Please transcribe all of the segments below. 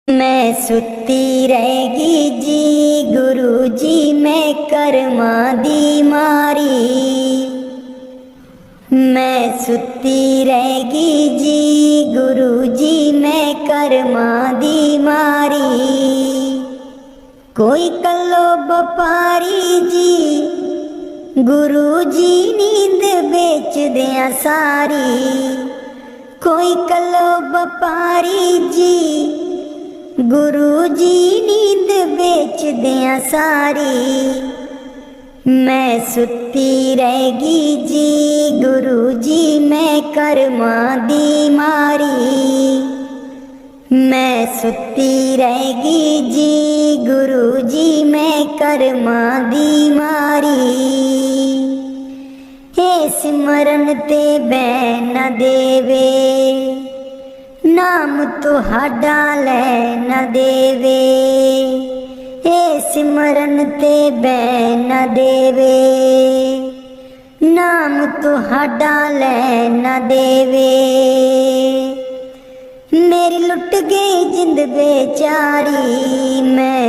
मैं सुती रहेगी जी गुरु जी मैं कर्मा दी मारी। मैं सुती रहेगी जी गुरु जी मैं कर्मा दी मारी। कोई कलो बपारी जी गुरु जी नींद बेच दिया सारी। कोई कलो बपारी जी गुरु जी नींद बेच दिया सारी। मैं सुती रहेगी जी गुरु जी मैं कर्मा दी मारी। मैं सुती रहेगी जी गुरु जी मैं कर्मा दी मारी। हे सिमरन ते बैन न देवे नाम तुहाडा लै न देवे। हे सिमरन ते बैन न देवे नाम तुहाडा लै न देवे। मेरी लुट गई जिंद बेचारी। मैं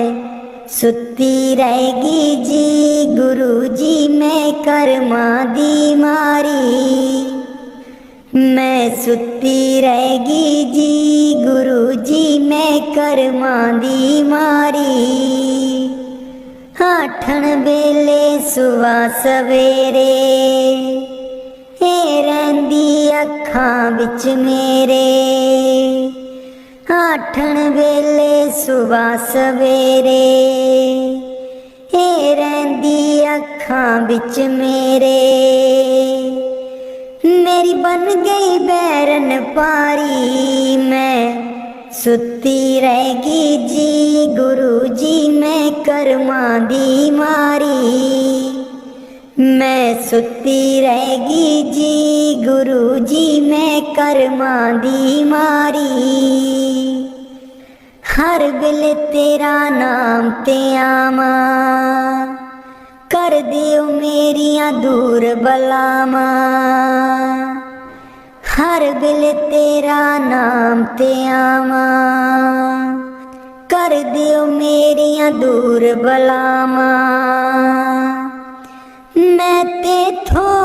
सुती रहेगी जी गुरु जी मैं कर्मा दी मारी। मैं सुती रहेगी जी गुरु जी मैं कर्मा दी मारी। आठन वेले सुबह सवेरे हे रहिंदी अखां विच मेरे। आठन वेले सुबह सवेरे हे रहिंदी अखां विच मेरे। मेरी बन गई बैरन पारी। मैं सुती रहेगी जी गुरु जी मैं कर्मा दी मारी। मैं सुती रहेगी जी गुरु जी मैं कर्मा दी मारी। हर वेले तेरा नाम ते आवा कर दियो मेरिया दूर बलावा। हर वेले तेरा नाम ते आवा कर दियो मेरिया दूर बलावा। मैं तेथों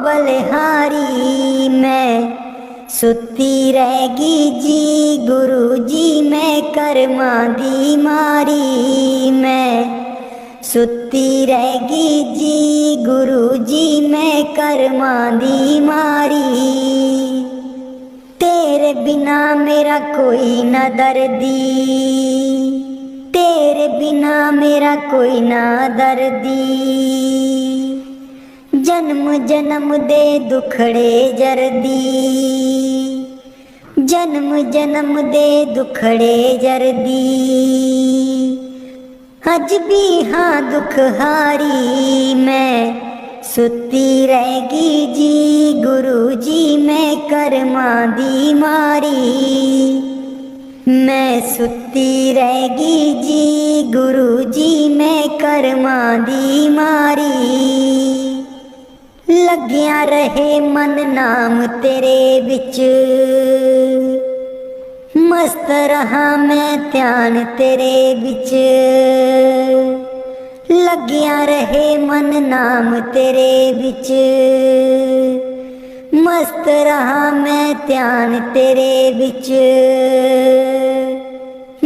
बलिहारी। मैं सुती रहेगी जी गुरु जी मैं कर्मा दी मारी। मैं सुती रहेगी जी गुरु जी मैं कर्मा दी मारी। तेरे बिना मेरा कोई न दर्दी। तेरे बिना मेरा कोई ना दर्दी। जन्म जन्म दे दुखड़े जरदी। जन्म जन्म दे दुखड़े जरदी। अज भी हाँ दुख हारी। मैं सुती रहेगी जी गुरु जी मैं कर्मा दी मारी। मैं सुती रहेगी जी गुरु जी मैं कर्मा दी मारी। लग्या रहे मन नाम तेरे विच मस्त रहा मैं ध्यान तेरे विच। लग्या रहे मन नाम तेरे विच मस्त रहा मैं ध्यान तेरे विच।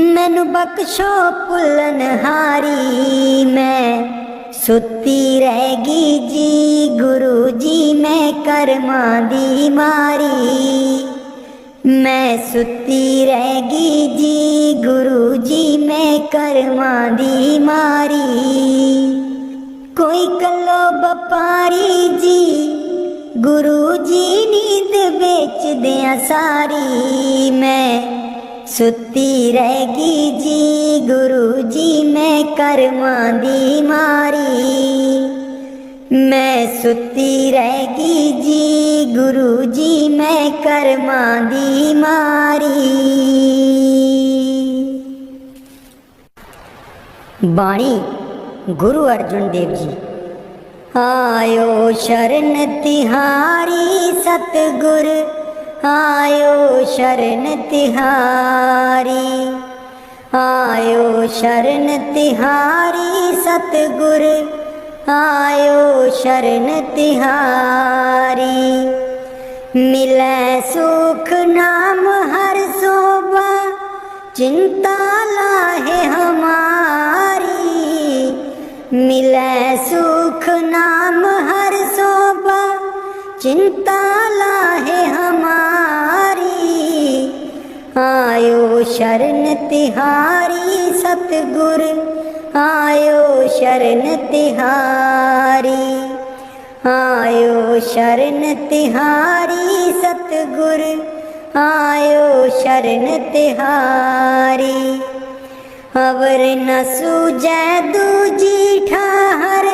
मैनू बख्शो भुल्लन हारी। मैं सुती रहेगी जी गुरु जी मैं कर्मा दी मारी। मैं सुती रहेगी जी गुरु जी मैं कर्मा दी मारी। कोई कलो बपारी जी गुरु जी नींद बेच दिया सारी। मैं सुती रहेगी जी गुरु जी मैं कर्मा दी मारी। मैं सुती रहेगी जी गुरु जी मैं कर्मा दी मारी। बाणी गुरु अर्जुन देव जी। आयो शरण तिहारी सतगुर आयो शरण तिहारी। आयो शरण तिहारी सतगुर, आयो शरण तिहारी। मिलै सुख नाम हर शोभा, चिंता लाहे हमारी। मिलै सुख नाम हर शोभा, चिंता लाहे हमारी। आयो शरण तिहारी सतगुर, आयो शरण तिहारी। आयो शरण तिहारी सतगुर, आयो शरण तिहारी। अवर न सूझै दूजी ठाहर,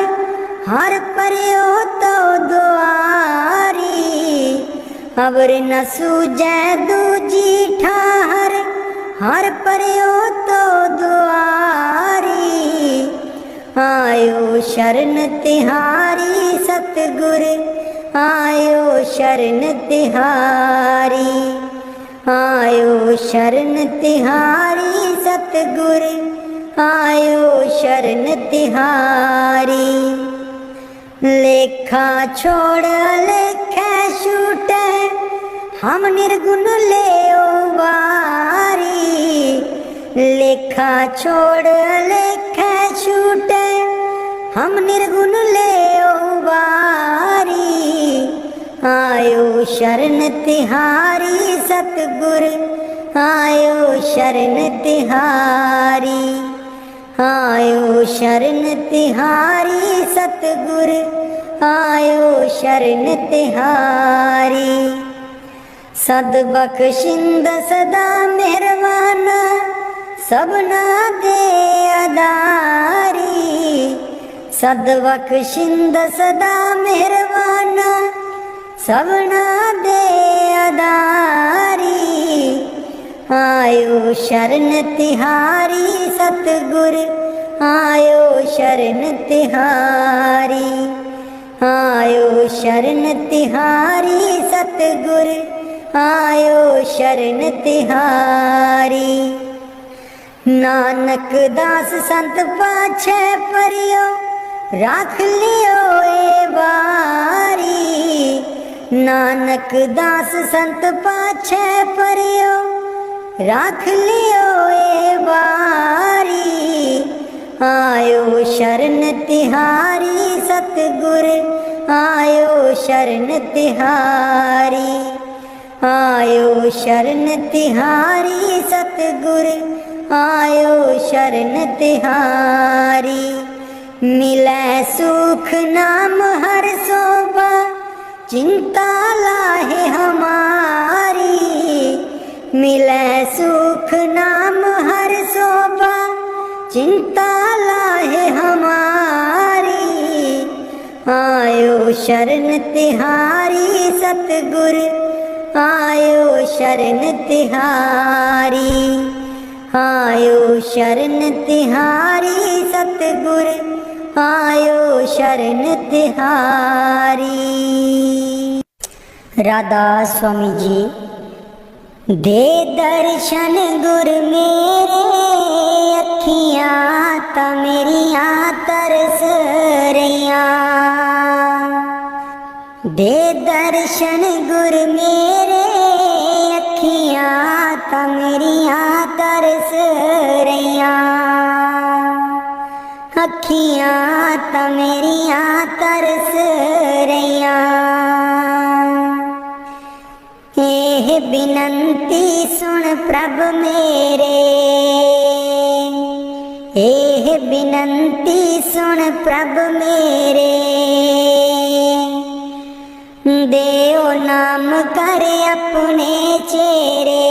हर पर्यो तो दुआरी। अवर न सूझै दूजी ठाहर, हर पर्यो तो दुआरी। आयो शरण तिहारी सतगुर, आयो शरण तिहारी। आयो शरण तिहारी सतगुर, आयो शरण तिहारी। लेखा छोड़ लेखे छूटे, हम निर्गुण ले वारी। लेखा छोड़ लेखे छूटे, हम निर्गुण ले वारी। आयो शरण तिहारी सतगुर, आयो शरण तिहारी। आयो शरण तिहारी सतगुर, आयो शरण तिहारी। सद बख्शिंद सदा मेहरबाना, सबना दे अदारी। सद बख्शिंद सदा मेहरबाना, सबना दे अदारी। आयो शरण तिहारी सतगुर, आयो शरण तिहारी। आयो शरण तिहारी सतगुर, आयो शरण तिहारी। नानक दास संत पाछे परियो, राख लियो ए बारी। नानक दास संत पाछे परियो, राख लियो ए बारी। आयो शरण तिहारी सतगुर, आयो शरण तिहारी। आयो शरण तिहारी सतगुर, आयो शरण तिहारी। मिलै सुख नाम हर शोभा, चिंता लाहे हमारी। मिलै सुख नाम हर शोभा, चिंता लाहे हमारी। आयो शरण तिहारी सतगुर, आयो शरण तिहारी। आयो शरण तिहारी सतगुर, आयो शरण तिहारी। राधा स्वामी जी। दे दर्शन गुर मेरे, अखियां ता मेरियां तरस रहियां। दे दर्शन गुर मेरे, अखियां ता मेरियां तरस रहियां। अखियां ता मेरियां तरस रहियां। एह बिनंती सुन प्रभ मेरे, एह बिनंती सुन प्रभ मेरे। देओ नाम कर अपने चेरे,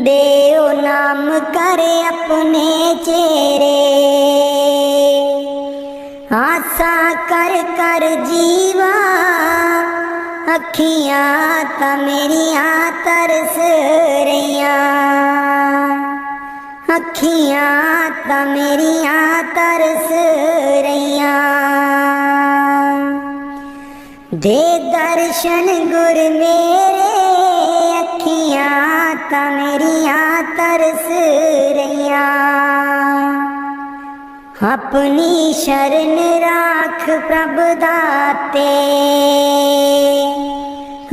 देओ नाम कर अपने चेरे। आशा कर कर जीवा, अखियां ता मेरियां तरस रहियां। अखियां ता मेरियां तरस रहियां। दे दर्शन गुर मेरे, अखियां ता मेरियां तरस रहिया। अपनी शरण राख प्रभ दाते,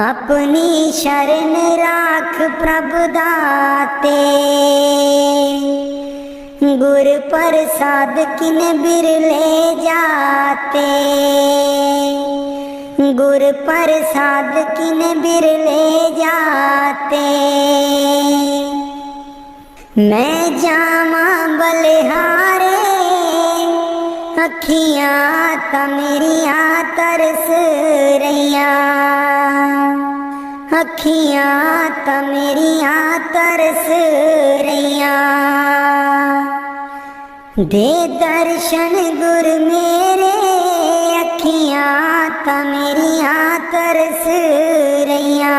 अपनी शरण राख प्रभ दाते। गुर प्रसाद किन बिरले जाते, गुर प्रसाद किन बिरले जाते। मैं जावा बलिहारे, अखियां ता मेरियां तरस रहिया। अखियां ता मेरियां तरस रहिया। दे दर्शन गुर मेरे, अखियां ता मेरियां तरस रहिया।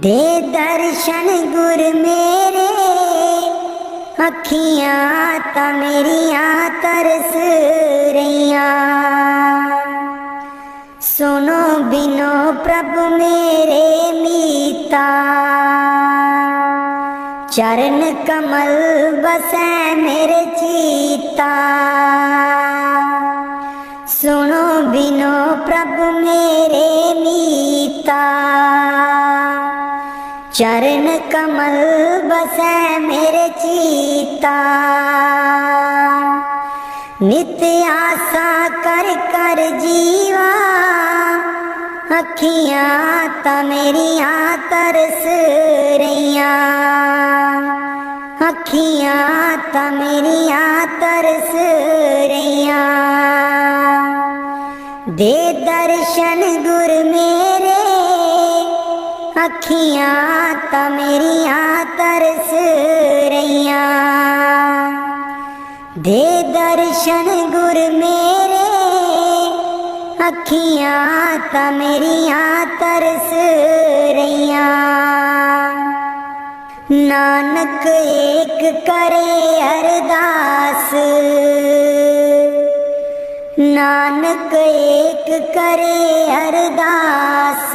दे दर्शन गुर मेरे, अखियां ता मेरियां तरस रहिया। सुनो बिनो प्रभु मेरे मीता, चरण कमल बसै मेरे चीता। सुनो बिनो प्रभु मेरे मीता, चरण कमल बसै मेरे चीता। नित्य आशा कर कर जीवा, अखियां ता मेरियां तरस रहिया। अखियां ता मेरियां तरस रहिया। दे दर्शन गुर मेरे, अखियां ता मेरियां तरस रहिया। दे दर्शन गुर मेरे, अखियां ता मेरियां तरस रहिया। नानक एक करे अरदास, नानक एक करे अरदास।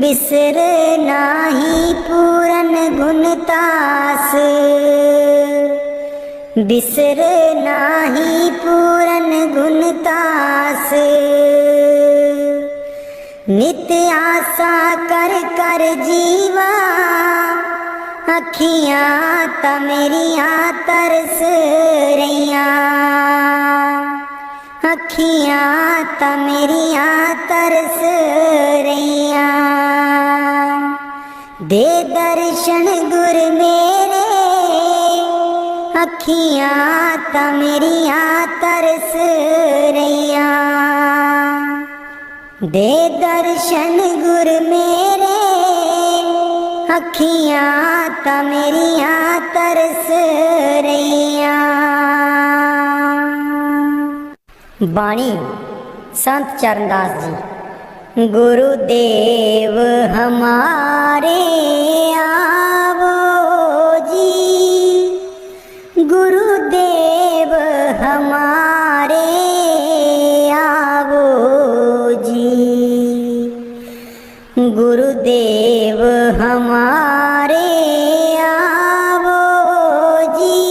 बिसर नाही पूरन गुणतास, बिसर नाही पूरन गुणतास। नित्य आशा कर कर जीवा, अखियां ता मेरियां तरस रहिया। अखियां ता मेरियां तरस रहिया। दे दर्शन गुर मेरे, अखियां ता मेरियां तरस रहिया। दे दर्शन गुर मेरे, अखियां ता मेरियां तरस रहिया। बाणी संत चरणदास जी। गुरुदेव हमारे आवो जी, गुरुदेव हमारे आवो जी। गुरुदेव हमारे आवो जी,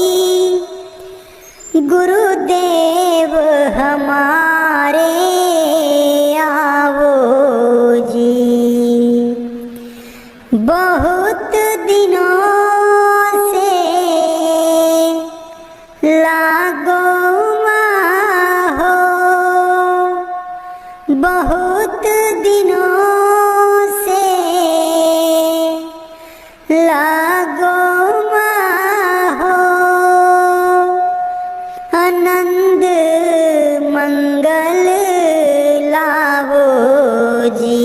गुरुदेव हमारे आवो जी। बहुत दिनों से लागो माहो, बहुत दिनों से लागो माहो। आनंद मंगल लावो जी।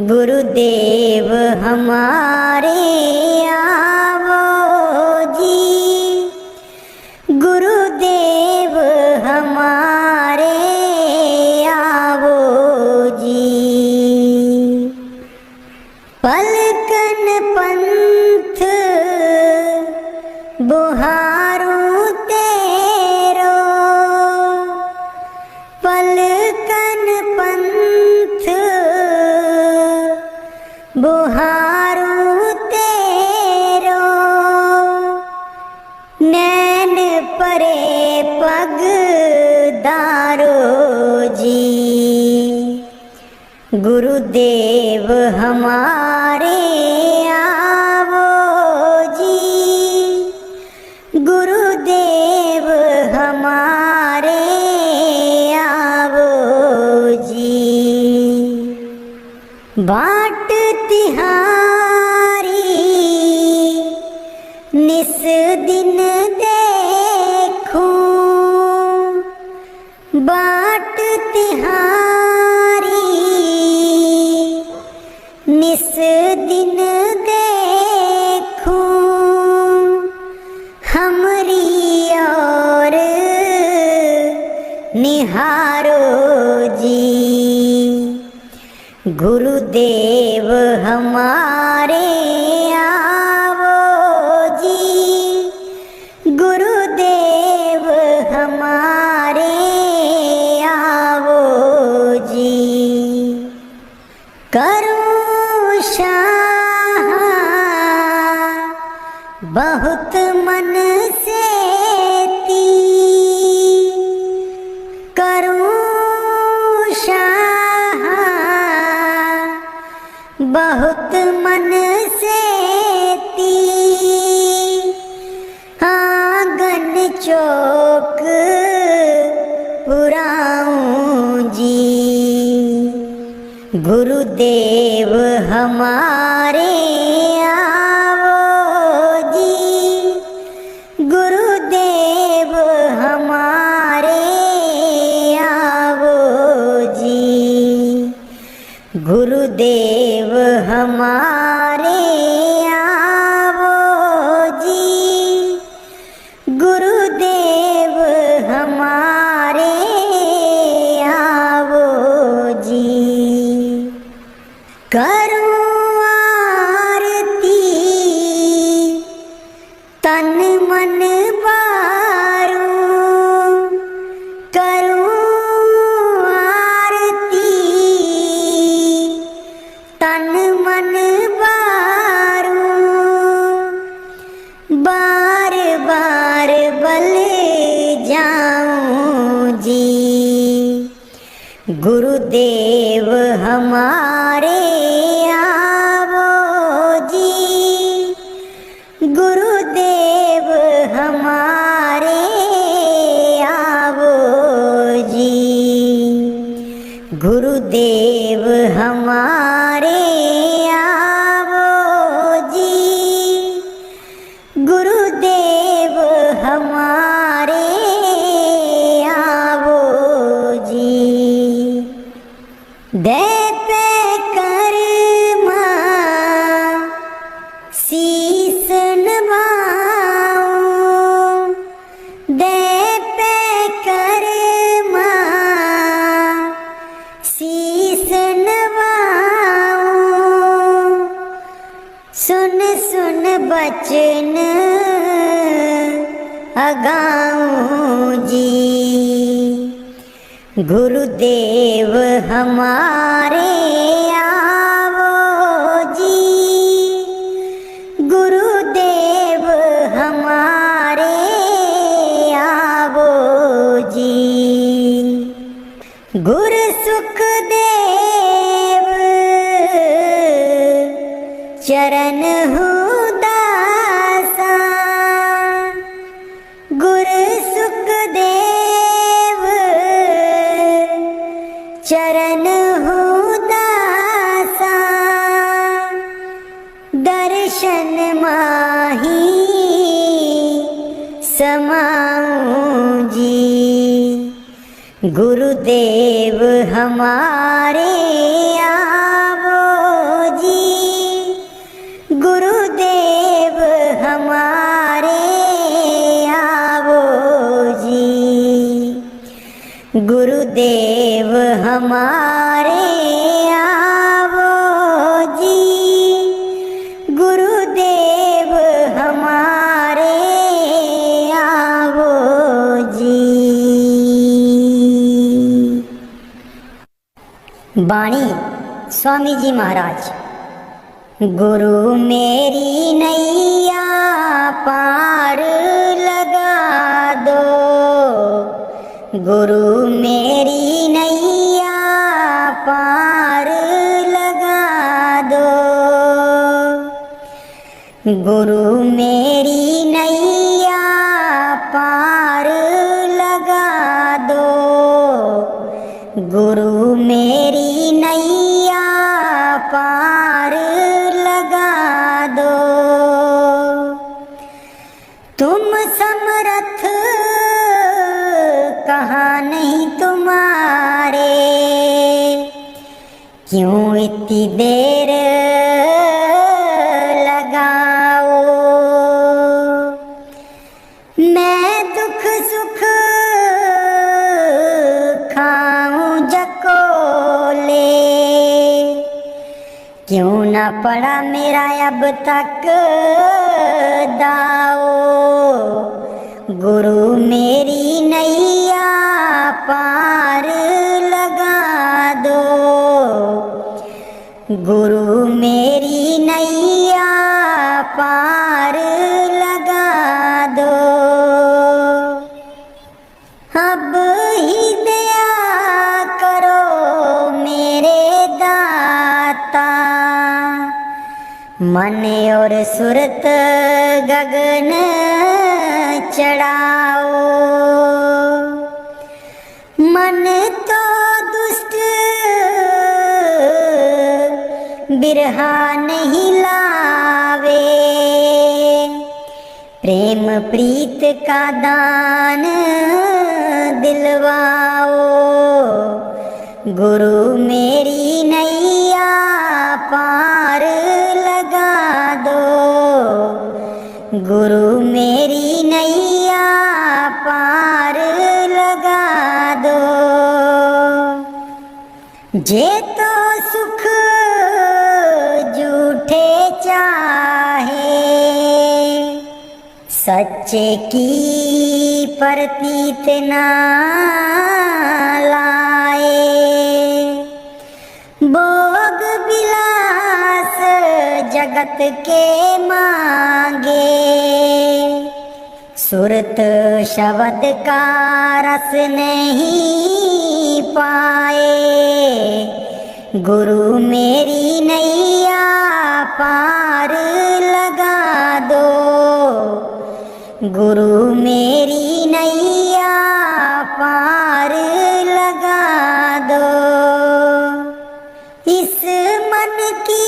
गुरुदेव हमारे आवो जी, गुरुदेव हमारे आवो जी। पलकन पंथ बुहारू तेरो, पलकन पंथ बुहारू तेरो नैन परे पग दारो जी। गुरुदेव हमारे आवो जी, गुरुदेव हमारे आवो जी। बाट तिहारी निस दिन देखूं, बाट तिहारी निस दिन देखूं। हमरी और निहारो जी, गुरुदेव हमारे आवो जी, गुरुदेव हमारे आवो जी। करूं शाह बहुत मन से ती, करूं शाह बहुत मन से ती। आंगन चौक पुराऊं जी, गुरुदेव हमारे आवो जी, गुरुदेव हमारे आवो जी, गुरुदेव हमारे आवो जी, गुरुदेव हमारे आवो जी। करूं आरती तन मन बारूं, करूं आरती तन मन बारूं। बार बार बल जाऊं जी, गुरुदेव हमारे आवो जी, गुरुदेव हमारे आवो जी, गुरुदेव हमारे आवो जी, गुरुदेव हमारे आवो जी। दे पे कर्मा शीस नवाऊं, दे पे कर्मा शीस नवाऊं। सुन सुन बचन अगाऊं जी, गुरुदेव हमारे आवो जी, गुरुदेव हमारे आवो जी। गुरु सुखदेव चरण दासा, गुरु सुखदेव चरण दासा। दर्शन माही समाऊं जी, गुरुदेव हमारे आवो जी, गुरुदेव हमारे आवो जी, गुरुदेव हमारे आवो जी, गुरुदेव हमारे आवो जी। बाणी स्वामी जी महाराज। गुरु मेरी नैया पार लगा दो, गुरु मेरी नैया पार लगा दो, गुरु मेरी नैया पार लगा दो, गुरु मेरी नैया पार लगा दो। तुम समर्थ कहाँ नहीं तुम्हारे, क्यों इतनी देर लगाओ। मैं दुख सुख खाऊं जकोले, क्यों ना पड़ा मेरा अब तक दाओ। गुरु मेरी नैया पार लगा दो, गुरु मेरी नैया पार लगा दो। अब ही दया करो मेरे दाता, मन और सुरत गगन चढ़ाओ। मन तो दुष्ट बिरहा नहीं लावे, प्रेम प्रीत का दान दिलवाओ। गुरु मेरी नैया पार लगा दो, गुरु मेरी नैया पार लगा दो। जे तो सुख झूठे चाहे, सच्चे की प्रतीत ना लाए। भोग विलास जगत के मांगे, सुरत शब्द का रस नहीं पाए। गुरु मेरी नैया पार लगा दो, गुरु मेरी नैया पार लगा दो। इस मन की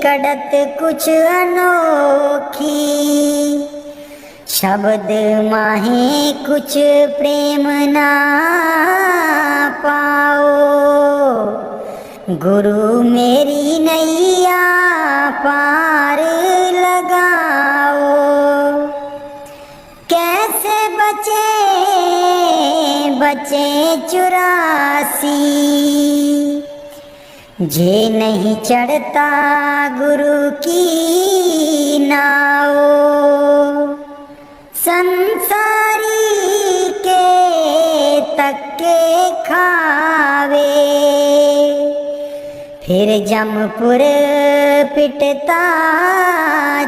कड़त कुछ अनोखी, शब्द माहे कुछ प्रेम ना पाओ। गुरु मेरी नैया पार लगाओ। कैसे बचे बचे 84, जे नहीं चढ़ता गुरु की नाव। संसारी के तक्के खावे, फिर जमपुर पिटता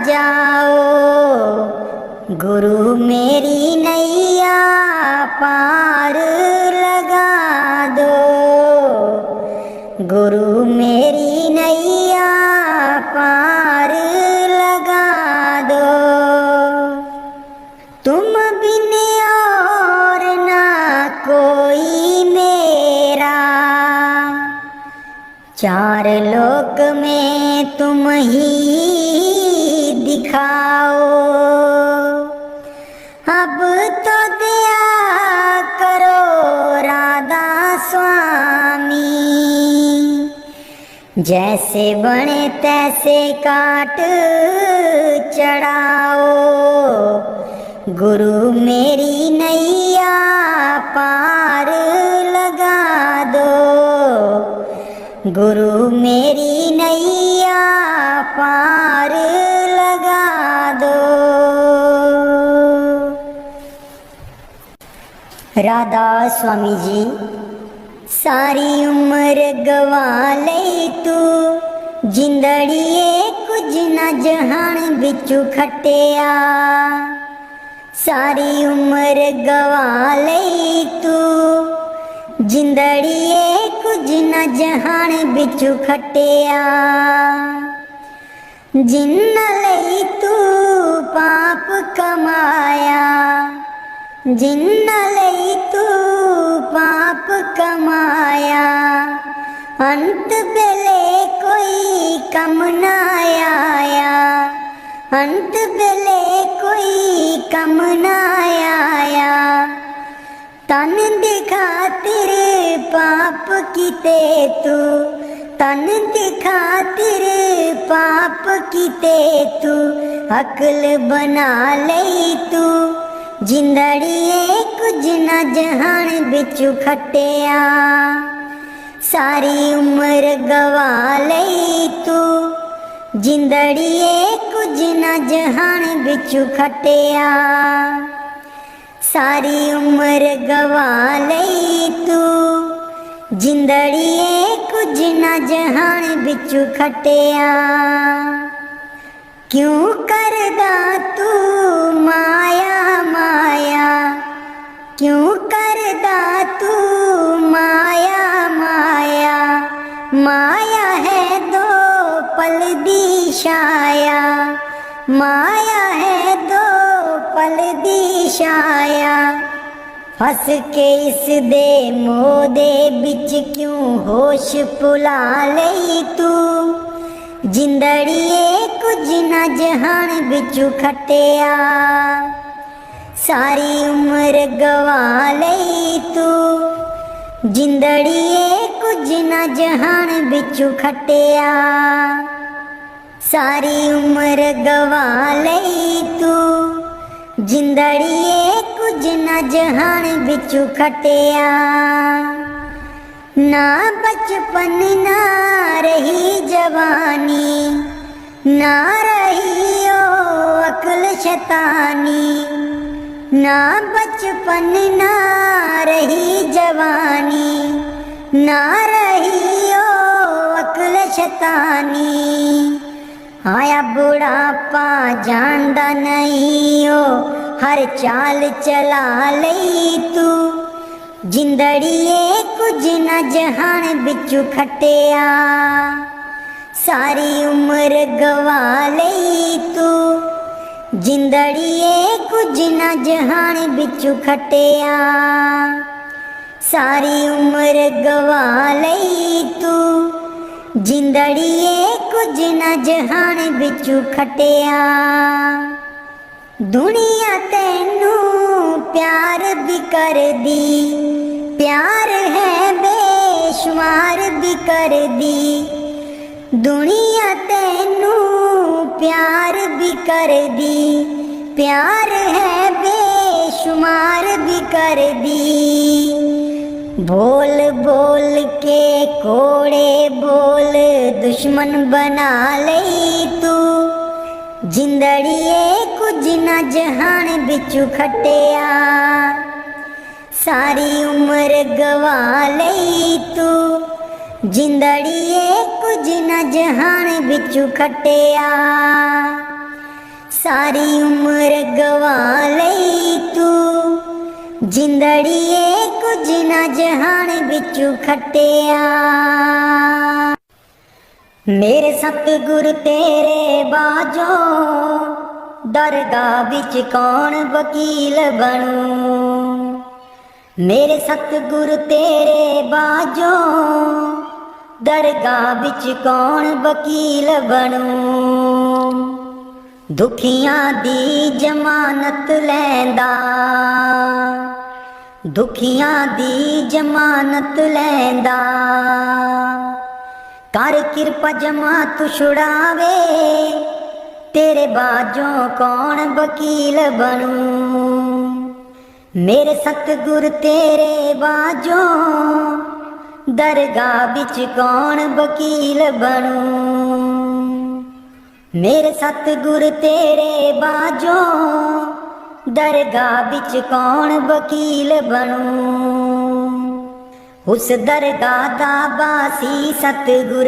जाओ। गुरु मेरी नैया पार लगा दो, गुरु मेरी नैया पार लगा दो। तुम बिन और ना कोई मेरा, चार लोक में तुम ही दिखाओ। अब तो दया करो राधा स्वामी, जैसे बने तैसे काट चढ़ाओ। गुरु मेरी नैया पार लगा दो, गुरु मेरी नैया पार लगा दो। राधा स्वामी जी सारी उम्र गवा ले तू, जिंदड़िए कुछ न जहान बिचू खटिया सारी उम्र गवा लई तू जिंदड़िए कुछ न जहान बिचू खटिया जिन्न लई तू पाप कमाया जिन्न लई तू पाप कमाया अंत बेले कोई कम ना आया अंत बेले कोई कम ना आया तन दिखा तेरे पाप किते तू तन दिखा तेरे पाप किते तू अक्ल बना लई तू जिंदड़िए कुछ न जहान बिचू खटिया सारी उम्र गवा लई तू जिंदड़िए कुछ न जहान बिचू खटिया सारी उम्र गवा लई तू जिंदड़िए कुछ न जहान बिचू खटिया क्यों करदा तू माया माया क्यों करदा तू माया माया माया है दो पल दी छाया माया है दो पल दी छाया फस के इस दे मोह दे बिच क्यों होश भुला लई तू जिंदड़िए कुछ न जहान बिचू खटिया सारी उम्र गवा लई तू जिंदड़िए कुछ न जहान बिचू खटिया सारी उम्र गवा लई तू जिंदड़िए कुछ न जहान बिचू खटिया ना बचपन ना रही जवानी ना रही ओ अक्ल शैतानी ना बचपन ना रही जवानी ना रही ओ अक्ल शैतानी आया बुढ़ापा जानदा नहीं ओ हर चाल चला लई तू जिंदड़िए कुछ न जहान बिचू खटिया सारी उम्र गवा लई तू जिंदड़िए कुछ न जहान बिचू खटिया सारी उम्र गवा लई तू जिंदड़िए कुछ न जहान बिचू खटिया दुनिया तेनू प्यार भी कर दी प्यार है बेशुमार भी कर दी दुनिया तेनू प्यार भी कर दी प्यार है बेशुमार भी कर दी बोल बोल के कोड़े बोल दुश्मन बना लई तू जिंदड़िए कुछ न जहान बिचू खटिया सारी उम्र गवा लई तू जिंदड़िए कुछ न जहान बिचू खटिया सारी उम्र गवा लई तू जिंदड़िए कुछ न जहान बिचू खटिया मेरे सतगुरु तेरे बाजो दरगाह बिच कौन वकील बनूं मेरे सतगुरु तेरे बाजो दरगाह बिच कौन वकील बनूं दुखियां दी जमानत लैंदा दुखियां दी जमानत लैंदा कर किरपा जमा तू छुड़ावे तेरे बाजों कौन वकील बनूं मेरे सतगुरु तेरे बाजों दरगाह बिच कौन वकील बनूं मेरे सतगुरु तेरे बाजों दरगाह बिच कौन वकील बनूं उस दरगाह दा बासी सतगुर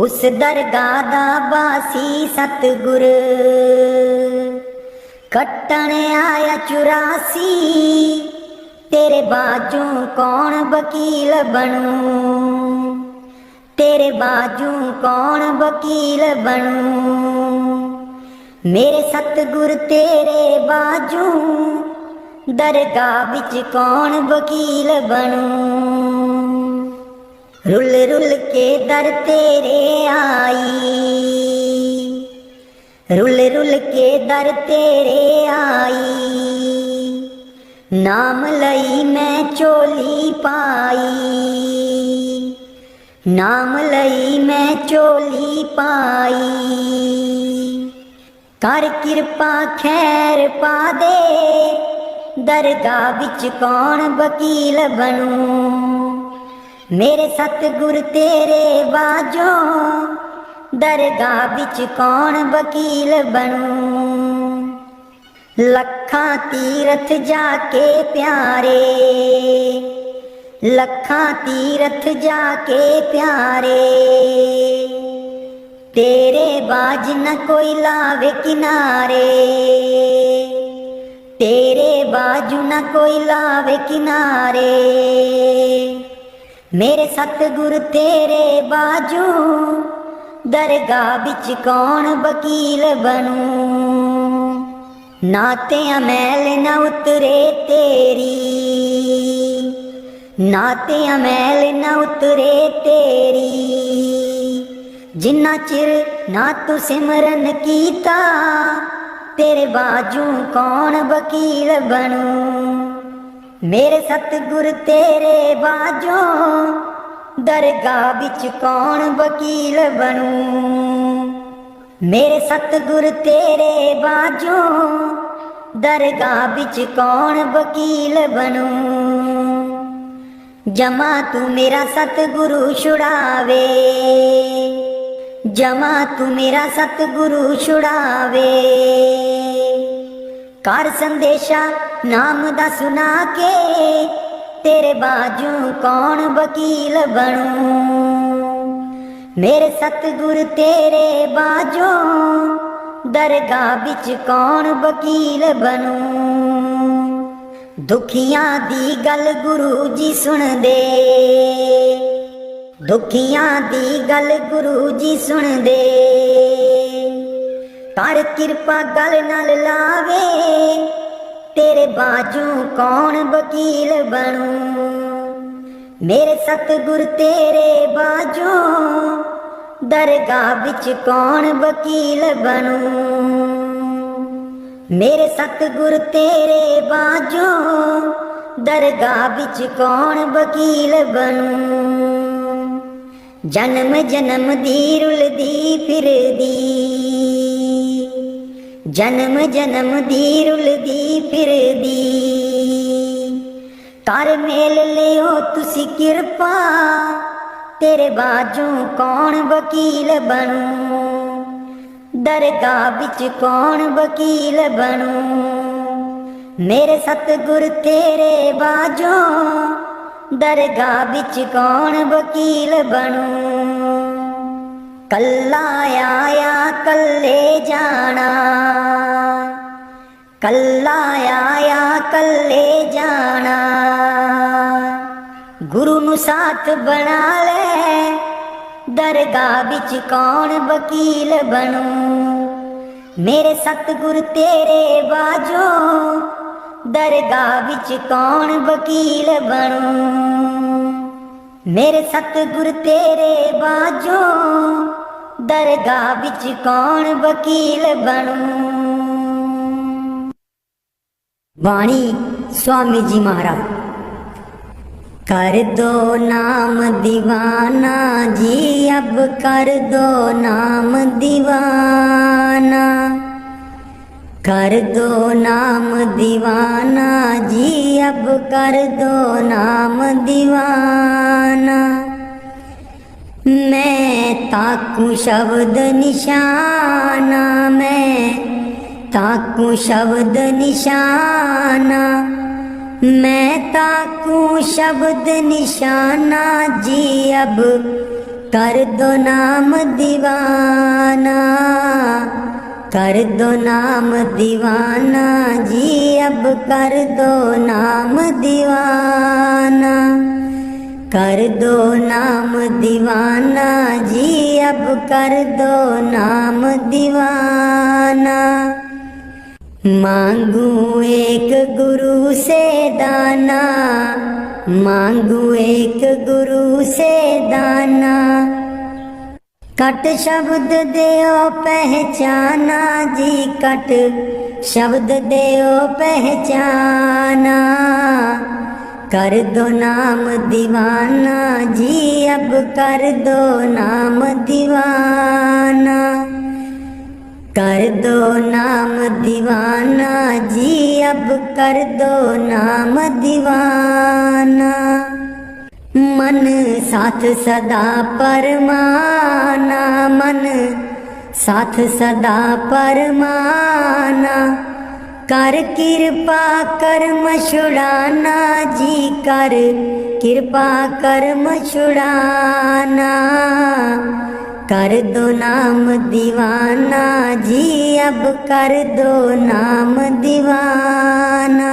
उस दरगाह दा बासी सतगुर कट्टण आया 84 तेरे बाजू कौन वकील बनूं, तेरे बाजू कौन वकील बनूं। मेरे सतगुर तेरे बाजू दरगाह विच कौन वकील बनूं। रुल रुल के दर तेरे आई, रुल रुल के दर तेरे आई, नाम लई मैं चोली पाई, नाम लई मैं चोली पाई। कर किरपा खैर पा दे दरगाह विच कौन वकील बनूं। मेरे सतगुर तेरे बाजों दरगाह विच कौन वकील बनूं। लखां तीरथ जाके प्यारे, लखां तीरथ जाके प्यारे, तेरे बाज न कोई लावे किनारे, तेरे बाजू न कोई लावे किनारे। मेरे सतगुर तेरे बाजू दरगाह विच कौन वकील बनूं। नाते मैल न उतरे तेरी, नाते मैल न उतरे तेरी, जिन्ना चिर ना तू सिमरन कीता तेरे बाजू कौन वकील बनूं। मेरे सतगुर तेरे बाजों दरगाह विच कौन वकील बनूं। मेरे सतगुर तेरे बाजों दरगाह विच कौन वकील बनूं। जमा तू मेरा सतगुरु छुड़ावे, जमा तू मेरा सतगुरु छुड़ावे। कर संदेशा नाम दा सुना के तेरे बाजू कौन वकील बनूं। मेरे सतगुर तेरे बाजों दरगाह विच कौन वकील बनूं। दुखियां दी गल गुरु जी सुन दे, दुखियां दी गल गुरु जी सुन दे। कर किरपा गल नाल लावे तेरे बाजू कौन वकील बनूं। मेरे सतगुर तेरे बाजू दरगाह विच कौन वकील बनूं। मेरे सतगुर तेरे बाजू दरगाह विच कौन वकील बनूं। जन्म जन्म दी रुलदी फिरदी, जन्म जन्म दी रुलदी फिरदी। कर मेल लियो तुसी किरपा तेरे बाजू कौन वकील बनूं। दरगाह विच कौन वकील बनूं। मेरे सतगुर तेरे बाजों दरगाह विच कौन वकील बनूं। कल्ला आया कल्ले जाना, कल्ला आया कल्ले जाना। गुरु नू साथ बना ले दरगाह विच कौन वकील बनूं। मेरे सतगुर तेरे बाजों दरगाह विच कौन वकील बनूं। मेरे सतगुर तेरे बाजों दरगाह विच कौन वकील बनूं। वाणी स्वामी जी महाराज। कर दो नाम दीवाना जी, अब कर दो नाम दीवाना, कर दो नाम दीवाना जी, अब कर दो नाम दीवाना। मैं ताकू शब्द निशाना, मैं ताकू शब्द निशाना, मैं ताकू शब्द निशाना जी, अब कर दो नाम दीवाना, कर दो नाम दीवाना जी, अब कर दो नाम दीवाना, कर दो नाम दीवाना जी, अब कर दो नाम दीवाना। मांगू एक गुरु से दाना, मांगू एक गुरु से दाना, कट शब्द देओ पहचाना जी, कट शब्द देओ पहचाना, कर दो नाम दीवाना जी, अब कर दो नाम दीवाना, कर दो नाम दीवाना जी, अब कर दो नाम दीवाना। मन साथ सदा परमाना, मन साथ सदा परमाना, कर कृपा कर्म छुड़ाना जी, कर कृपा कर्म छुड़ाना, कर दो नाम दीवाना जी, अब कर दो नाम दीवाना,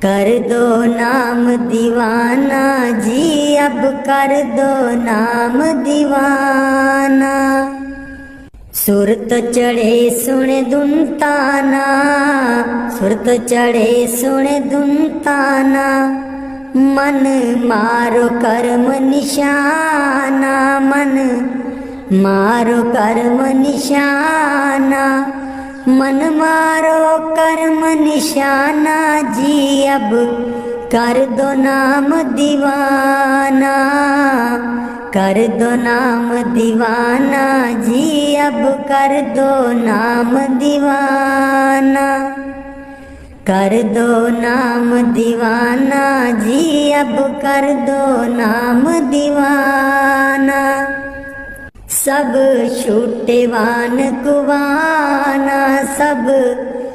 कर दो नाम दीवाना जी, अब कर दो नाम दीवाना। सुरत चढ़े सुन दुनताना, सुरत चढ़े सुन दुनताना, मन मारो कर्म निशाना, मन मारो कर्म निशाना, मन मारो कर्म निशाना जी, अब कर दो नाम दीवाना, कर दो नाम दीवाना जी, अब कर दो नाम दीवाना, कर दो नाम दीवाना जी, अब कर दो नाम दीवाना। सब छूटेवान कुवाना, सब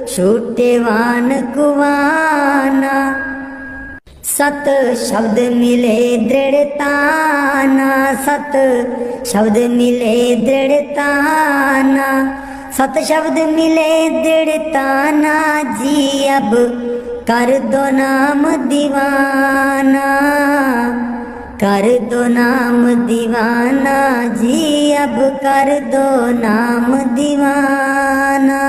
छूटेवान कुवाना, सत शब्द मिले दृढ़ताना, सत शब्द मिले दृढ़ताना, सत शब्द मिले दृढ़ताना जी, अब कर दो नाम दीवाना, कर दो नाम दीवाना जी, अब कर दो नाम दीवाना।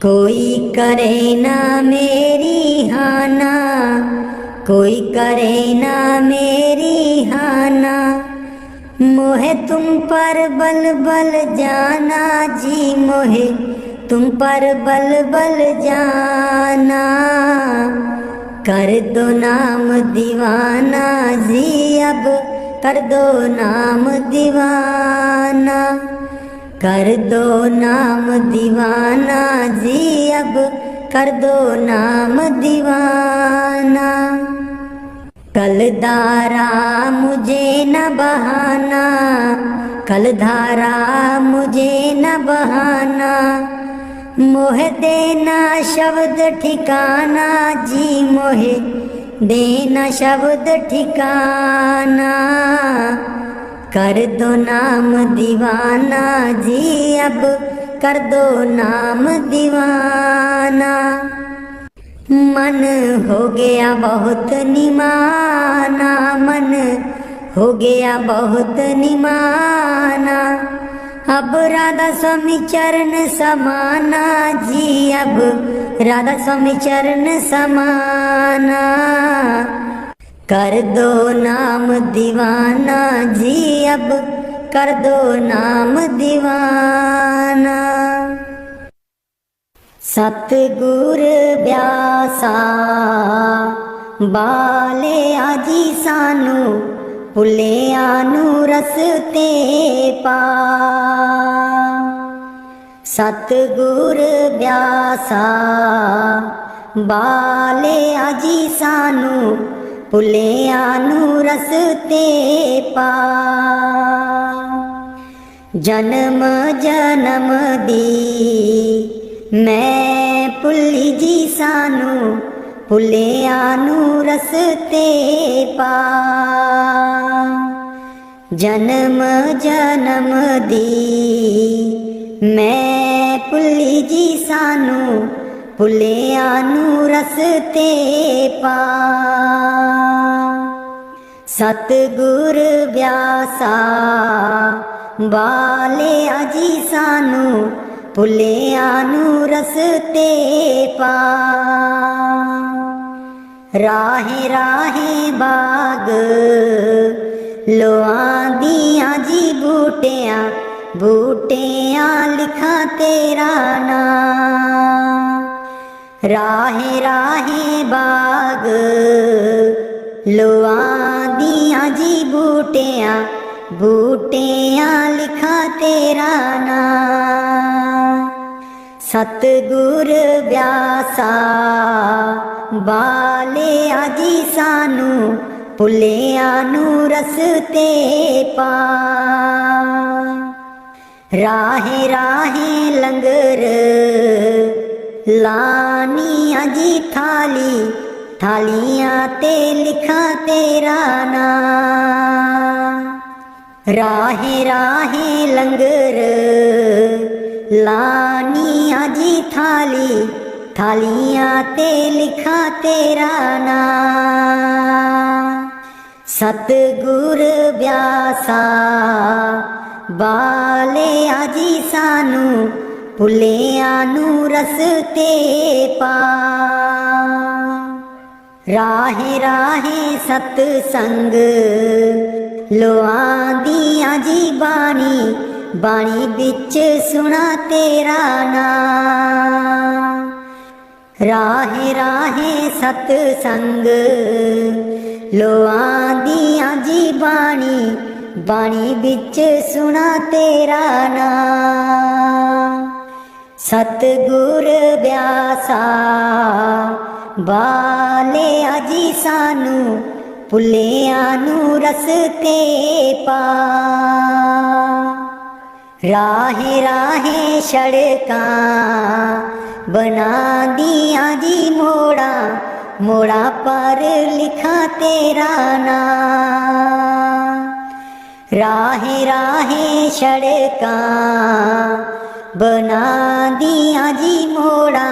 कोई करे ना मेरी हाना, कोई करे ना मेरी हाना, मोहे तुम पर बल बल जाना जी, मोहे तुम पर बल बल जाना, कर दो नाम दीवाना जी, अब कर दो नाम दीवाना, कर दो नाम दीवाना जी, अब कर दो नाम दीवाना। कलधारा मुझे न बहाना, कलधारा मुझे न बहाना, मोह देना शब्द ठिकाना जी, मोह देना शब्द ठिकाना, कर दो नाम दीवाना जी, अब कर दो नाम दीवाना। मन हो गया बहुत निमाना, मन हो गया बहुत निमाना, अब राधा स्वामी चरण समाना जी, अब राधा स्वामी चरण समाना, कर दो नाम दीवाना जी, अब कर दो नाम दीवाना। सतगुर ब्यासा बाले आजी सानू, भुलिया नू रस्ते पा, सतगुर ब्यासा बाले आजी सानू, भुलिया नू रस्ते पा, जन्म जन्म दी मैं भुली जी सानू, भुलिया नू रस्ते पा, जन्म जन्म दी मैं भुली जी सानू भुलिया नू रस्ते पा। सतगुर व्यासा वाले अजी सानू भुलिया नू रस्ते पा। राहे राहे बाग लोआं दियां जी बूटियां बूटियां लिखा तेरा नाम। राहे राहे बाग लोआं दियां जी बूटियां बूटियां लिखा तेरा नाम। सतगुर व्यासा वाले अजी सानू भुलिया नू रस्ते पा। राहे राहे लंगर लानी अजी थाली थालियां ते लिखा तेरा नाम। राहे राहे लंगर लानी अजी थाली थालियां ते लिखा तेरा नाम। सतगुर व्यासा वाले अजी सानू भुलिया नू रस्ते पा। राहे राहे सतसंग लोआं दियां जी बाणी बाणी बिच सुना तेरा नाम। राहे राहे सतसंग लोआं दियां जी बाणी बाणी बिच सुना तेरा नाम। सतगुर व्यासा वाले अजी सानू भुलिया नू रस्ते पा। राहे राहे सड़कां बना दियां जी मोड़ा मोड़ा पर लिखा तेरा नाम। राहे राहे सड़कां बना दियां जी मोड़ा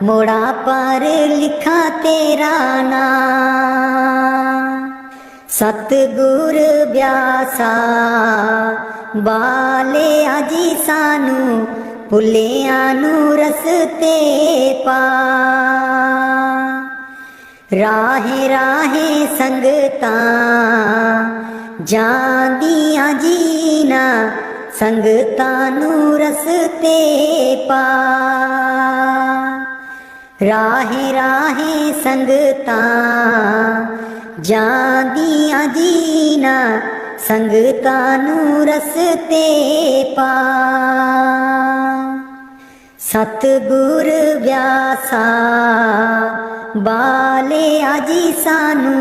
मोड़ा पर लिखा तेरा नाम। सतगुर व्यासा वाले अजी सानू भुलिया नू रस्ते पा। राहे राहे संगतां जांदियां जीना संगतां नू रस्ते पा। राहे राहे संगतां जांदियां जीना संगतां नू रस्ते पा। सतगुर व्यासा वाले अजी सानू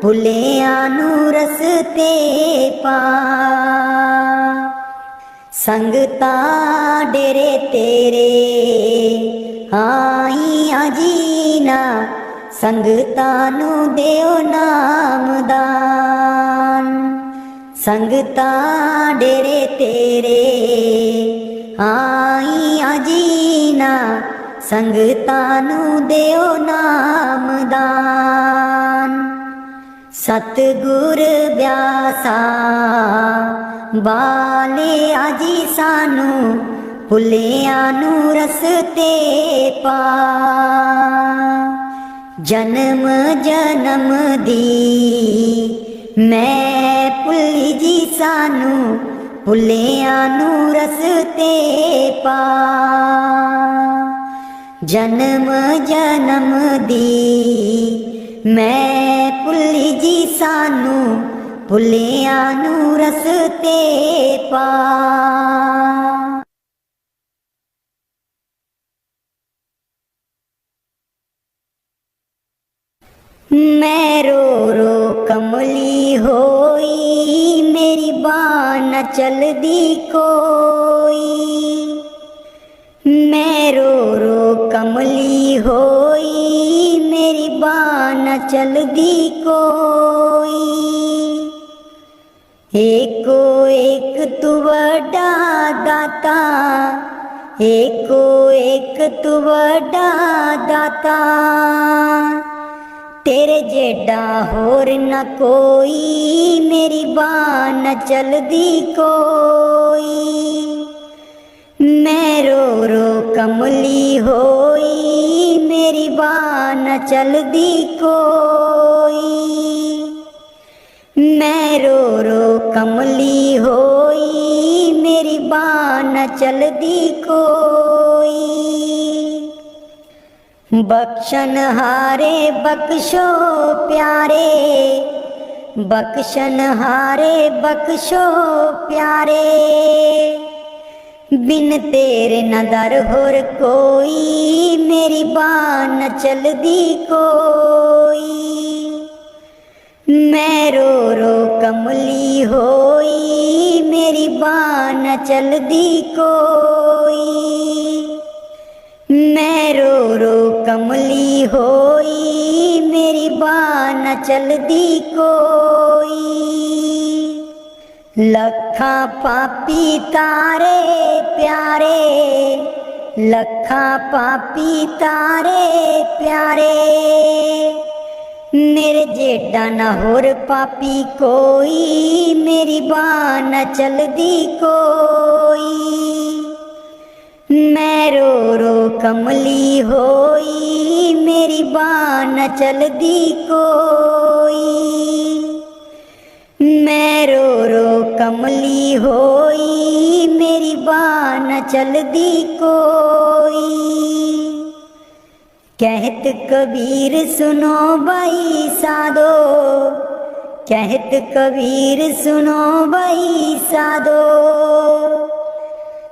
भुलिया नू रस्ते पा। संगतां डेरे तेरे आईयां जीना संगतां नू देओ नाम दान। संगतां डेरे तेरे आईयां जीना संगतां नू देओ नाम दान। सतगुर व्यासा वाले अजी सानू भुलिया नू रस्ते पा। जन्म जन्म दी मैं भुली जी सानू भुलिया नू रस्ते पा। जन्म जन्म दी मैं भुली जी सानू भुलिया नू रस्ते पा। मैं रो रो कमली होई मेरी बाँ न चलदी कोई। मैं रो रो कमली होई मेरी बाँ न चलदी कोई। एको एक तू वड्डा दाता, एको एक तू वड्डा दाता, तेरे जेडा होर न कोई, मेरी बाह न चलदी कोई। मैं रो रो कमली होई, मेरी बाह न चलदी कोई। मैं रो रो कमली होई, मेरी बाह न चलदी कोई। बख्शन हारे बख्शो प्यारे, बख्शन हारे बख्शो प्यारे, बिन तेरे न दर होर कोई, मेरी बाह न चलदी कोई। मैं रो रो कमली होई, मेरी बाह न चलदी कोई। मैं रो रो कमली होई, मेरी बाह न चलदी कोई। लखा पापी तारे प्यारे, लखा पापी तारे प्यारे, मेरे जेडा न होर पापी कोई, मेरी बाह न चलदी कोई। मैं रो रो कमली होई, मेरी बाह न चलदी कोई। मैं रो रो कमली होई, मेरी बाह न चलदी कोई। कहत कबीर सुनो भाई साधो, कहत कबीर सुनो भाई साधो,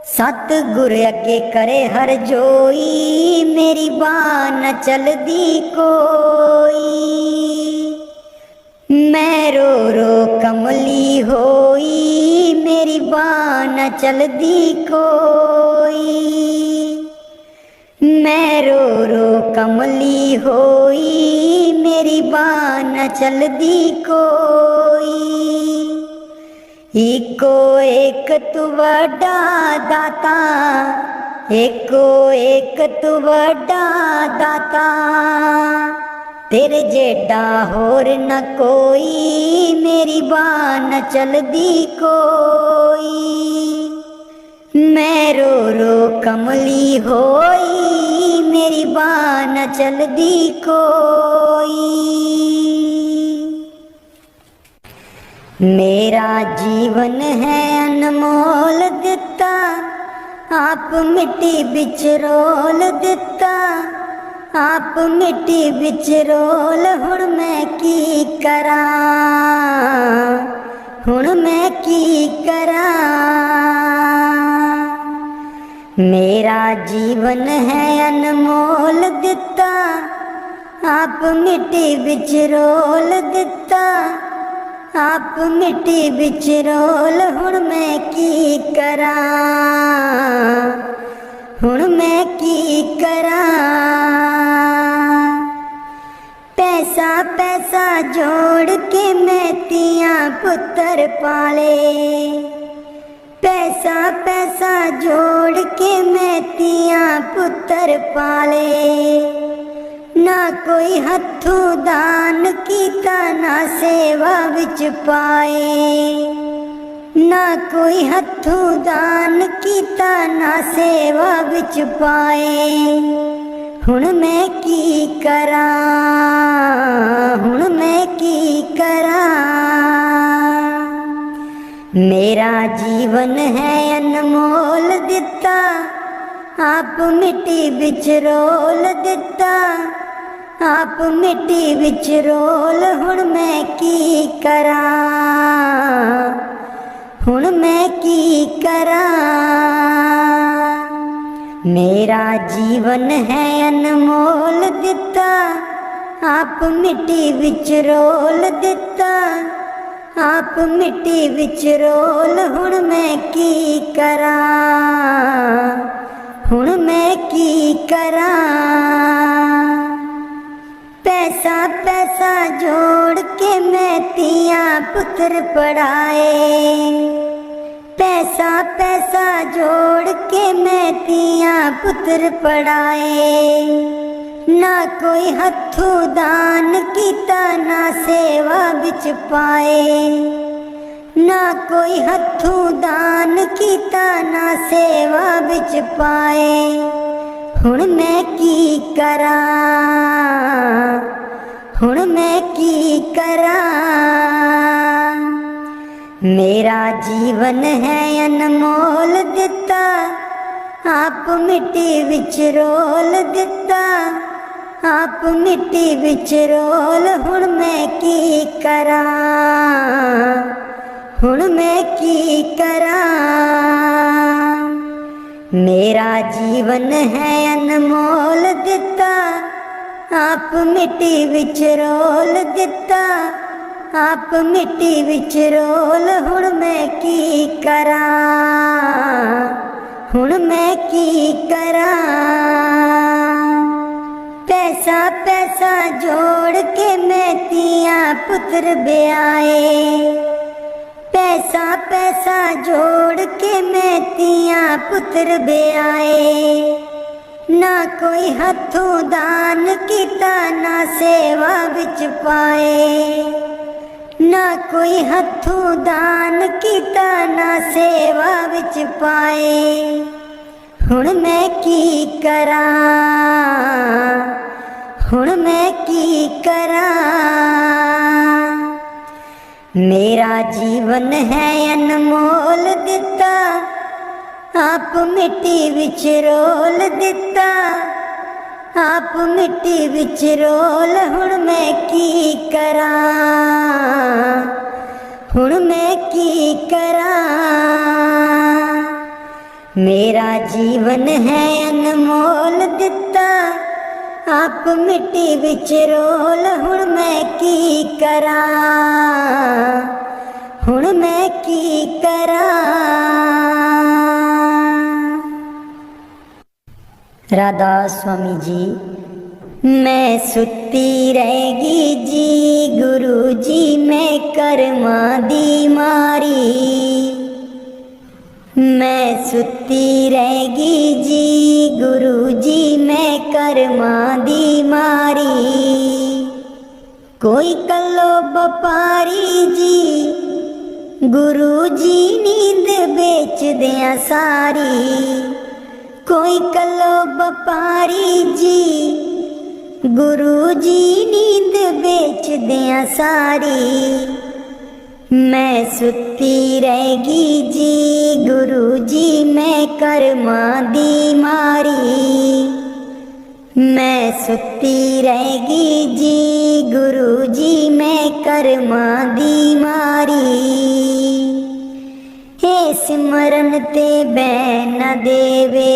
सतगुर अगे करे हर जोई, मेरी बाह न चलदी कोई। मैं रो रो कमली होई, मेरी बाह न चलदी कोई। मैं रो रो कमली होई, मेरी बाह न चलदी कोई। एको एक तू वड्डा दाता, एको एक तू वड्डा दाता, तेरे जेडा होर न कोई, मेरी बाह न चलदी कोई। मैं रो रो कमली होई, मेरी बाह न चलदी कोई। मेरा जीवन है अनमोल दिता, आप मिट्टी बिच रोल दिता, आप मिट्टी बिच रोल, हुण मैं की करा, हुण मैं की करा। मेरा जीवन है अनमोल दिता, आप मिट्टी बिच रोल दिता, आप मिट्टी बिच रोल, हुण मैं की करा, हुण मैं की करा। पैसा पैसा जोड़ के मैं तियां पुत्तर पाले, पैसा पैसा जोड़ के मैं तियां पुत्तर पाले, ना कोई हथों दान कीता, ना सेवा विच पाए, ना कोई हथों दान कीता, ना सेवा विच पाए। हुण मैं की करा, हुण मैं की करा। मेरा जीवन है अनमोल दिता, आप मिट्टी बिच रोल दिता, आप मिट्टी बिच रोल, हुण मैं की करा, हुण मैं की करा। मेरा जीवन है अनमोल दिता, आप मिट्टी बिच रोल दिता, आप मिट्टी बिच रोल, हुण मैं की करा, हुण मैं की करा। पैसा पैसा जोड़ के मैं तियां पुत्र पढ़ाए। पैसा पैसा जोड़ के मैं तियां पुत्र पढ़ाए। ना कोई हथू दान कीता ना सेवा बिच पाए। ना कोई हथू दान कीता ना सेवा बिच पाए। हुण मैं की करा, हुण मैं की करा। मेरा जीवन है अनमोल दिता, आप मिट्टी विच रोल दिता, आप मिट्टी विच रोल। हुण मैं की करा, हुण मैं की करा। मेरा जीवन है अनमोल दिता, आप मिट्टी विच रोल दिता, आप मिट्टी विच रोल। हुण मैं की करा, हुण मैं की करा। पैसा पैसा जोड़ के मैं तियां पुत्र ब्याए। पैसा पैसा जोड़ के मैं तियां पुत्र ब्याए। ना कोई हथू दान कीता ना सेवा बिच पाए। ना कोई हथू दान कीता ना सेवा बिच पाए। हुण मैं की करा, हुण मैं की करा। मेरा जीवन है अनमोल दिता, आप मिट्टी विच रोल दिता, आप मिट्टी विच रोल। हुण मैं की करा, हुण मैं की करा। मेरा जीवन है अनमोल दिता, आप मिट्टी विच रोल। हुण मैं की करा, हुण मैं की करा। राधा स्वामी जी। मैं सुती रहेगी जी गुरु जी मैं कर्मा दी मारी। मैं सुती रहेगी जी गुरु जी मैं कर्मा दी मारी। कोई कलो बपारी जी गुरु जी नींद बेच दिया सारी। कोई कलो बपारी जी गुरु जी नींद बेच दिया सारी। मैं सुती रहेगी जी गुरु जी मैं कर्मा दी मारी। मैं सुती रहेगी जी गुरु जी मैं कर्मा दी मारी। हे सिमरन ते बै न देवे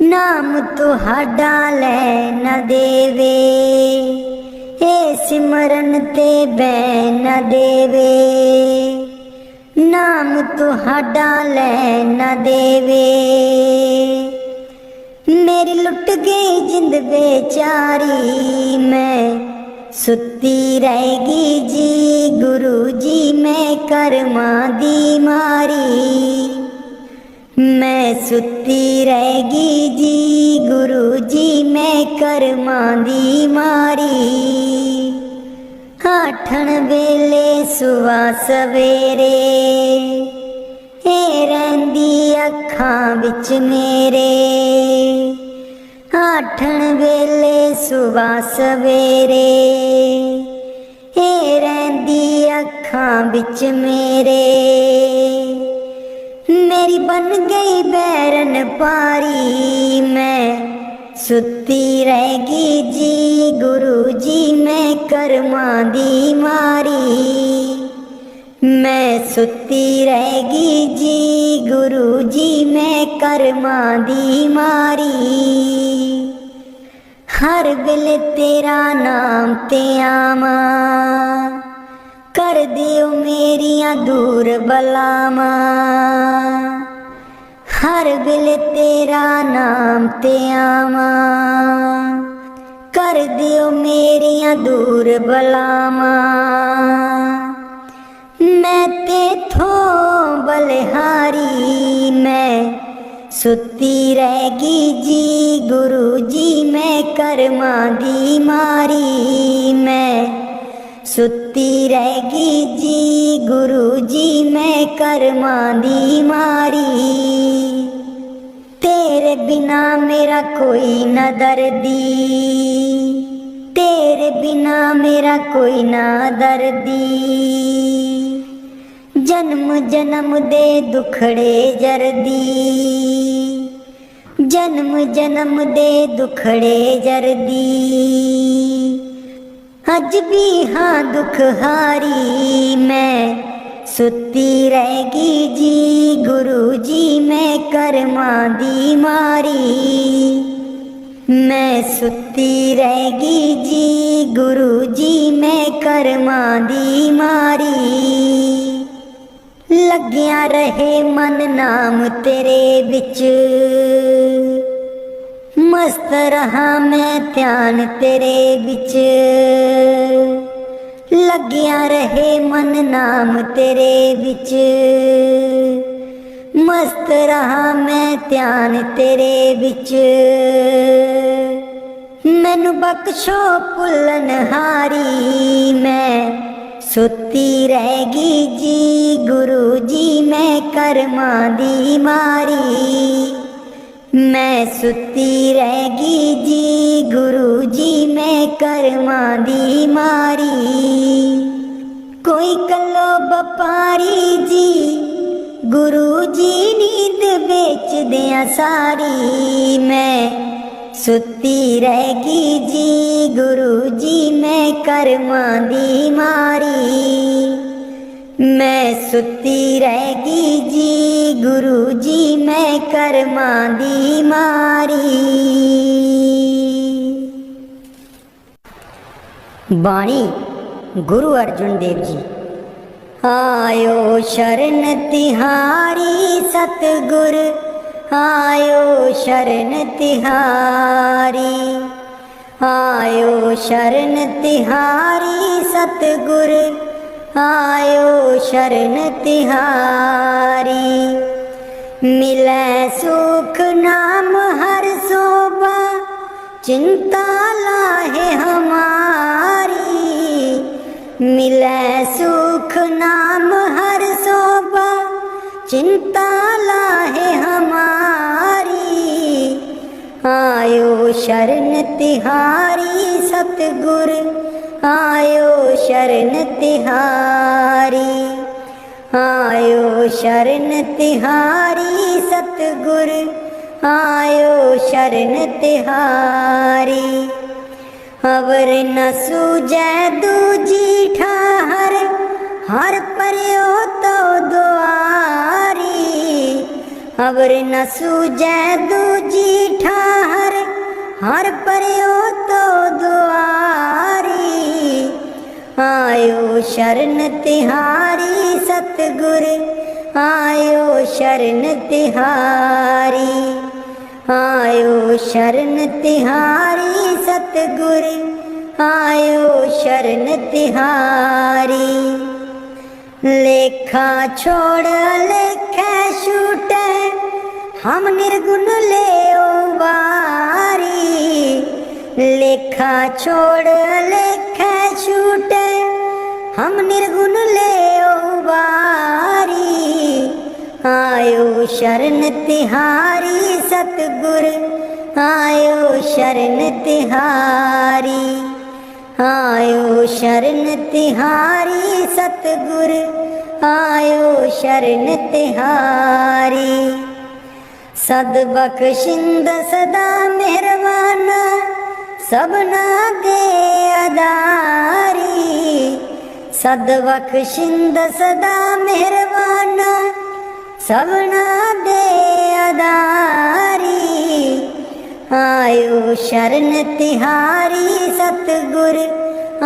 नाम तुहाडा लै न देवे। हे सिमरन ते बै न देवे नाम तुहाडा लै न देवे। मेरी लुट गई जिंद बेचारी। मैं सुती रहेगी जी गुरु जी मैं कर्मा दी मारी। मैं सुती रहेगी जी गुरु जी मैं कर्मा दी मारी। आठण वेले सुवा सवेरे हे रहिंदी अखां विच मेरे। आठण वेले सुवा सवेरे हे रहिंदी अखां विच मेरे। मेरी बन गई बैरन पारी। मैं सुती रहेगी जी गुरु जी मैं कर्मा दी मारी। मैं सुती रहेगी जी गुरु जी मैं कर्मा दी मारी। हर वेले तेरा नाम ते आवा कर दियो मेरियां दूर बलावा। हर वेले तेरा नाम ते आवा कर दियो मेरियां दूर बलावां। मैं तेथों बलिहारी मैं सुती रहगी जी गुरु जी मैं कर्मां दी मारी। मैं सुती रहगी जी गुरु जी मैं कर्मां दी मारी। तेरे बिना मेरा कोई न दर्दी, तेरे बिना मेरा कोई ना दर्दी। जन्म जन्म दे दुखड़े जरदी, जन्म जन्म दे दुखड़े जरदी। अज भी हाँ दुख हारी मैं सुती रहगी जी गुरु जी मैं कर्मां दी मारी। मैं सुती रहगी जी गुरु जी मैं कर्मां दी मारी। लग्या रहे मन नाम तेरे बिच मस्त रहा मैं ध्यान तेरे बिच। लग्या रहे मन नाम तेरे बिच मस्त रहा मैं ध्यान तेरे बिच। मैनू बख्शो भुल्लन हारी मैं सुती रहगी जी गुरु जी मैं कर्मां दी मारी। मैं सुती रहगी जी गुरु जी मैं कर्मां दी मारी। कोई कलो बपारी जी गुरु जी नींद बेच दिया सारी। मैं सुती रहगी जी गुरु जी मैं कर्मां दी मारी। मैं सुती रहगी जी गुरु जी मैं कर्मां दी मारी। बाणी गुरु अर्जुन देव जी। आयो शरण तिहारी सतगुर आयो शरण तिहारी। आयो शरण तिहारी सतगुर आयो शरण तिहारी। मिलै सुख नाम हर सोबा चिंता लाहे हमारी। मिलै सुख नाम हर सोबा चिंता लाहे हमारी। आयो शरण तिहारी सतगुर आयो शरण तिहारी। आयो शरण तिहारी सतगुर आयो शरण तिहारी। अवर न सूझै दूजी ठाहर हर पर्यो तो दुआरी। अवर न सूझै दूजी ठाहर हर पर्यो तो दुआरी। आयो शरण तिहारी सतगुर आयो शरण तिहारी। आयो शरण तिहारी सतगुर आयो शरण तिहारी। लेखा छोड़ लेखा छूटे हम निर्गुण ले वारी। लेखा छोड़ लेखा छूटे हम निर्गुण ले वारी। आयो शरण तिहारी सतगुर आयो शरण तिहारी। आयो शरण तिहारी सतगुर आयो शरण तिहारी। सद बख्शिंद सदा मेहरबाना सबना दे अदारी। सद बख्शिंद सदा मेहरबाना सबना दे अदारी। आयो शरण तिहारी सतगुर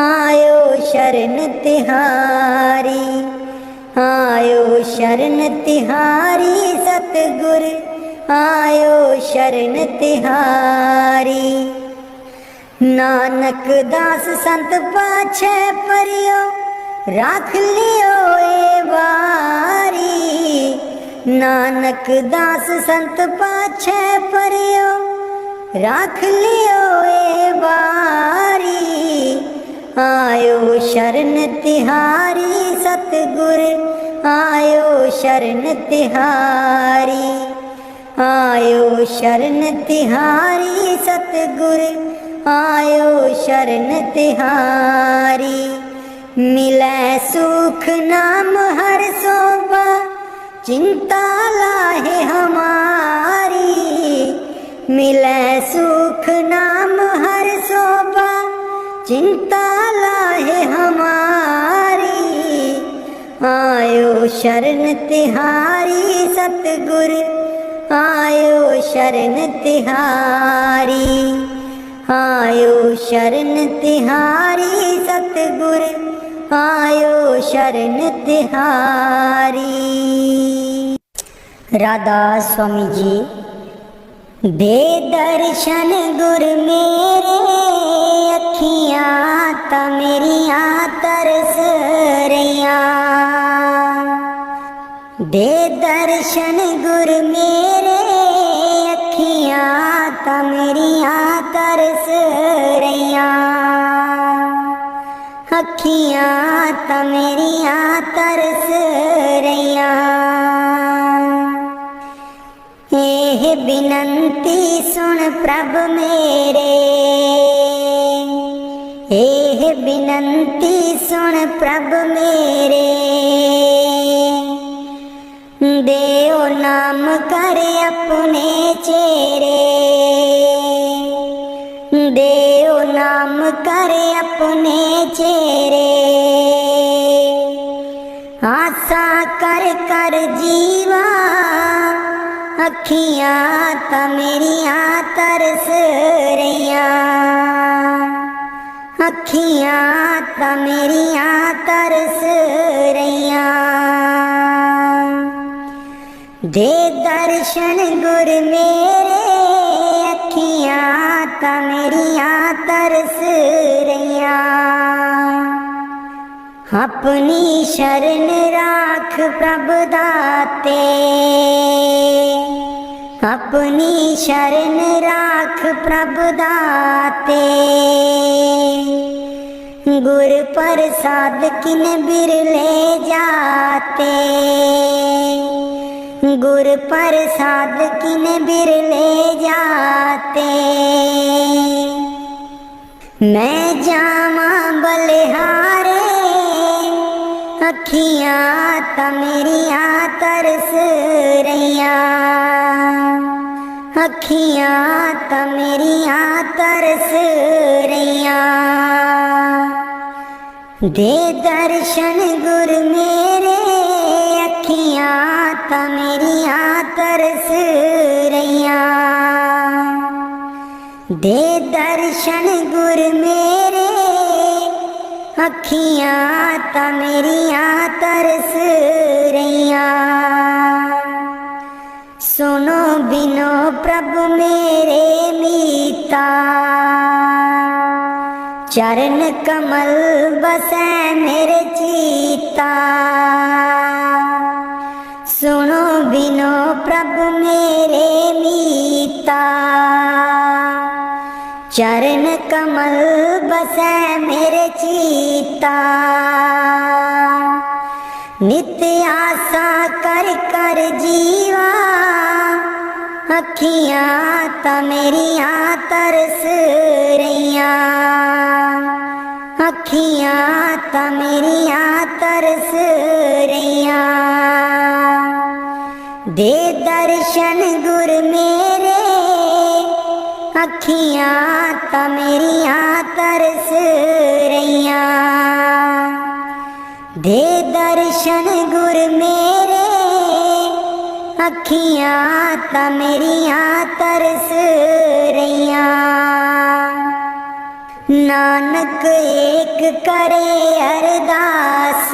आयो शरण तिहारी। आयो शरण तिहारी सतगुर आयो शरण तिहारी। नानक दास संत पाछे परियो राख लियो ए बारी। नानक दास संत पाछे परियो राख लियो ए बारी। आयो शरण तिहारी सतगुर आयो शरण तिहारी। आयो शरण तिहारी सतगुर आयो शरण तिहारी। मिलै सुख नाम हर सोबा चिंता लाहे हमारी। मिलै सुख नाम हर सोबा चिंता लाहे हमारी। आयो शरण तिहारी सतगुर आयो शरण तिहारी। आयो शरण तिहारी सतगुर आयो शरण तिहारी। राधा स्वामी जी। दे दर्शन गुर मेरे अखियां ता मेरियां तरस रहियां। दे दर्शन गुर मेरे अखियां ता मेरियां तरस रहियां। अखियां ता मेरियां तरस रहियां। एह बिनंती सुन प्रभ मेरे। एह बिनंती सुन प्रभ मेरे। देओ नाम कर अपने चेरे। देओ नाम कर अपने चेरे। आशा कर कर जीवा अखियां ता मेरियां तरस रहियां। अखियां ता मेरियां तरस रहियां। दे दर्शन गुर मेरे अखियां ता मेरियां तरस रहियां। अपनी शरण राख प्रभ दाते। अपनी शरण राख प्रभ दाते। गुर प्रसाद किन बिरले जाते। गुर प्रसाद किन बिरले जाते। मैं जावा बलिहारे अखियां ता मेरियां तरस रहियां। अखियां ता मेरियां तरस रहियां। दे दर्शन गुर मेरे अखियां ता मेरियां तरस रहियां। दे दर्शन गुर मेरे अखियां ता मेरियां तरस रहियां। सुनो बिनो प्रभु मेरे मीता। चरण कमल बसै मेरे चीता। सुनो बिनो प्रभु मेरे मीता। चरण कमल बसै मेरे चीता। नित्य आशा कर कर जीवा अखियां ता मेरियां तरस रहियां। अखियां ता मेरियां तरस रहियां। दे दर्शन गुर मेरे अखियां ता मेरियां तरस रहियां। दे दर्शन गुर मेरे अखियां ता मेरियां तरस रहियां। नानक एक करे अरदास।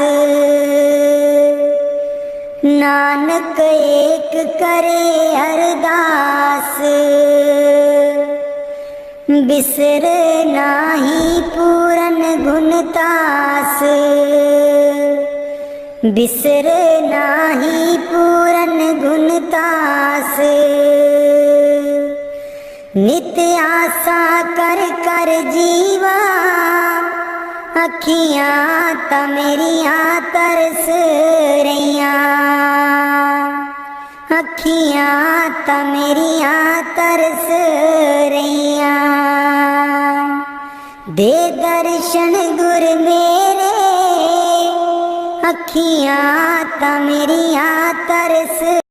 नानक एक करे अरदास। बिसर नाही पूरन गुण तास, बिसर नाही पूरन गुण तास। नित्य आसा कर कर जीवा, अखियां ता मेरियां तरस रहियां, अखियां ता मेरियां तरस रहियां। दे दर्शन गुर मेरे, अखियां ता मेरियां तरस